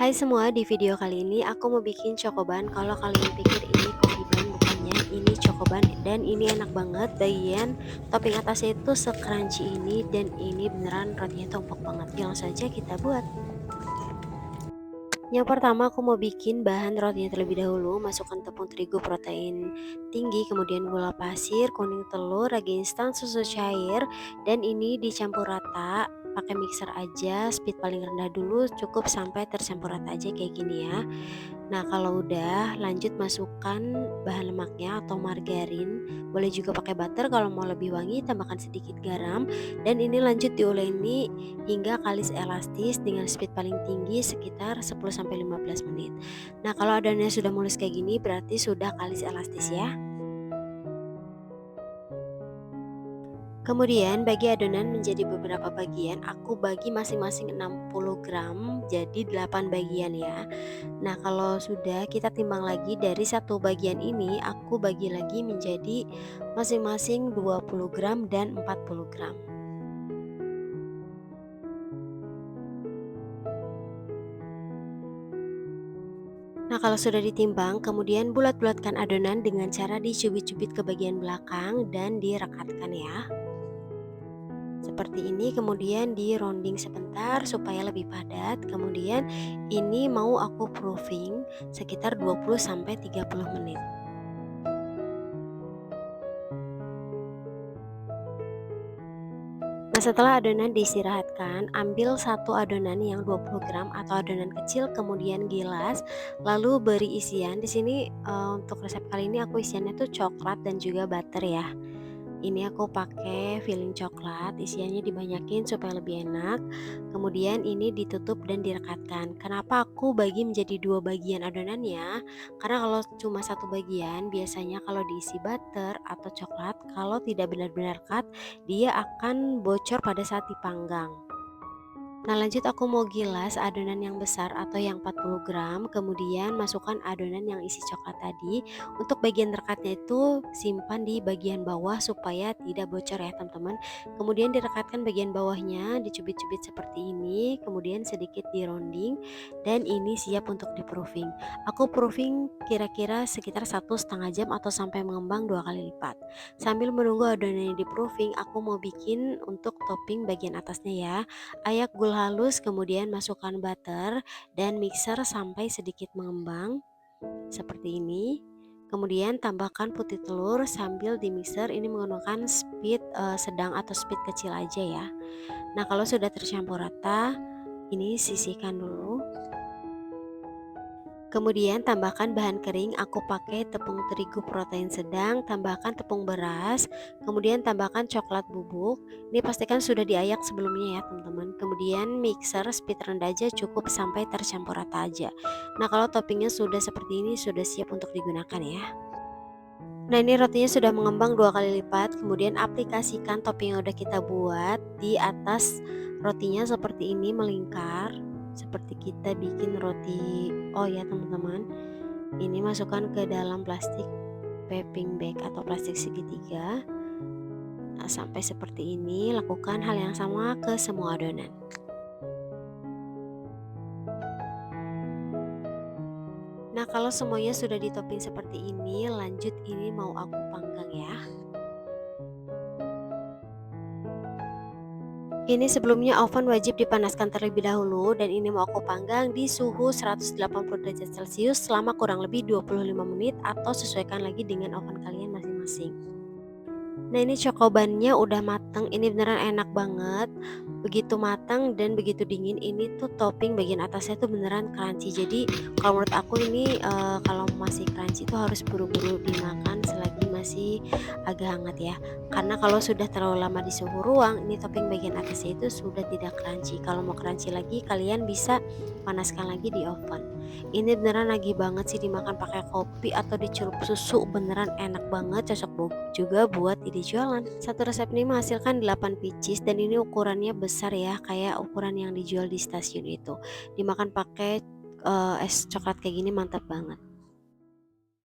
Hai semua, di video kali ini aku mau bikin cokoban. Kalau kalian pikir ini kopi ban, bukannya, ini cokoban dan ini enak banget. Bagian topping atasnya itu se-crunchy ini dan ini beneran rotinya itu empuk banget. Langsung saja kita buat. Yang pertama aku mau bikin bahan rotinya terlebih dahulu. Masukkan tepung terigu protein tinggi, kemudian gula pasir, kuning telur, ragi instan, susu cair, dan ini dicampur rata. Pakai mixer aja, speed paling rendah dulu, cukup sampai tercampur rata aja kayak gini ya. Nah, kalau udah lanjut masukkan bahan lemaknya atau margarin. Boleh juga pakai butter kalau mau lebih wangi, tambahkan sedikit garam dan ini lanjut diuleni hingga kalis elastis dengan speed paling tinggi sekitar 10-15 menit. Nah, kalau adonannya sudah mulus kayak gini berarti sudah kalis elastis ya. Kemudian bagi adonan menjadi beberapa bagian, aku bagi masing-masing 60 gram jadi 8 bagian ya. Nah, kalau sudah kita timbang lagi dari satu bagian ini, aku bagi lagi menjadi masing-masing 20 gram dan 40 gram. Nah, kalau sudah ditimbang, kemudian bulat-bulatkan adonan dengan cara dicubit-cubit ke bagian belakang dan direkatkan ya. Seperti ini, kemudian di rounding sebentar supaya lebih padat. Kemudian ini mau aku proofing sekitar 20-30 menit. Nah, setelah adonan diistirahatkan, ambil satu adonan yang 20 gram atau adonan kecil, kemudian gilas, lalu beri isian. Di sini untuk resep kali ini aku isiannya tuh coklat dan juga butter ya. Ini aku pakai filling coklat, isiannya dibanyakin supaya lebih enak. Kemudian ini ditutup dan direkatkan. Kenapa aku bagi menjadi dua bagian adonannya? Karena kalau cuma satu bagian, biasanya kalau diisi butter atau coklat, kalau tidak benar-benar cut, dia akan bocor pada saat dipanggang. Nah, lanjut aku mau gilas adonan yang besar atau yang 40 gram, kemudian masukkan adonan yang isi coklat tadi. Untuk bagian rekatnya itu simpan di bagian bawah supaya tidak bocor ya teman-teman. Kemudian direkatkan bagian bawahnya, dicubit-cubit seperti ini, kemudian sedikit di rounding dan ini siap untuk di proofing. Aku proofing kira-kira sekitar 1,5 jam atau sampai mengembang 2 kali lipat. Sambil menunggu adonannya di proofing, aku mau bikin untuk topping bagian atasnya ya. Ayak gula halus, kemudian masukkan butter dan mixer sampai sedikit mengembang seperti ini. Kemudian tambahkan putih telur sambil di mixer, ini menggunakan speed sedang atau speed kecil aja ya. Nah, kalau sudah tercampur rata, ini sisihkan dulu. Kemudian tambahkan bahan kering, aku pakai tepung terigu protein sedang, tambahkan tepung beras, kemudian tambahkan coklat bubuk. Ini pastikan sudah diayak sebelumnya ya teman-teman. Kemudian mixer speed rendah aja, cukup sampai tercampur rata aja. Nah, kalau toppingnya sudah seperti ini sudah siap untuk digunakan ya. Nah, ini rotinya sudah mengembang 2 kali lipat. Kemudian aplikasikan topping yang udah kita buat di atas rotinya seperti ini, melingkar seperti kita bikin roti. Oh ya teman-teman, ini masukkan ke dalam plastik piping bag atau plastik segitiga. Nah, sampai seperti ini, lakukan hal yang sama ke semua adonan. Nah, kalau semuanya sudah ditopping seperti ini, lanjut ini mau aku panggang ya. Ini sebelumnya oven wajib dipanaskan terlebih dahulu dan ini mau aku panggang di suhu 180 derajat Celcius selama kurang lebih 25 menit atau sesuaikan lagi dengan oven kalian masing-masing. Nah, ini cokobannya udah mateng, ini beneran enak banget. Begitu matang dan begitu dingin, ini tuh topping bagian atasnya tuh beneran crunchy. Jadi kalau menurut aku ini kalau masih crunchy itu harus buru-buru dimakan selagi masih agak hangat ya. Karena kalau sudah terlalu lama di suhu ruang, ini topping bagian atasnya itu sudah tidak crunchy. Kalau mau crunchy lagi, kalian bisa panaskan lagi di oven. Ini beneran lagi banget sih dimakan pakai kopi atau dicelup susu, beneran enak banget, cocok juga buat ide jualan. Satu resep ini menghasilkan 8 pieces dan ini ukurannya besar ya, kayak ukuran yang dijual di stasiun itu. Dimakan pakai es coklat kayak gini mantap banget.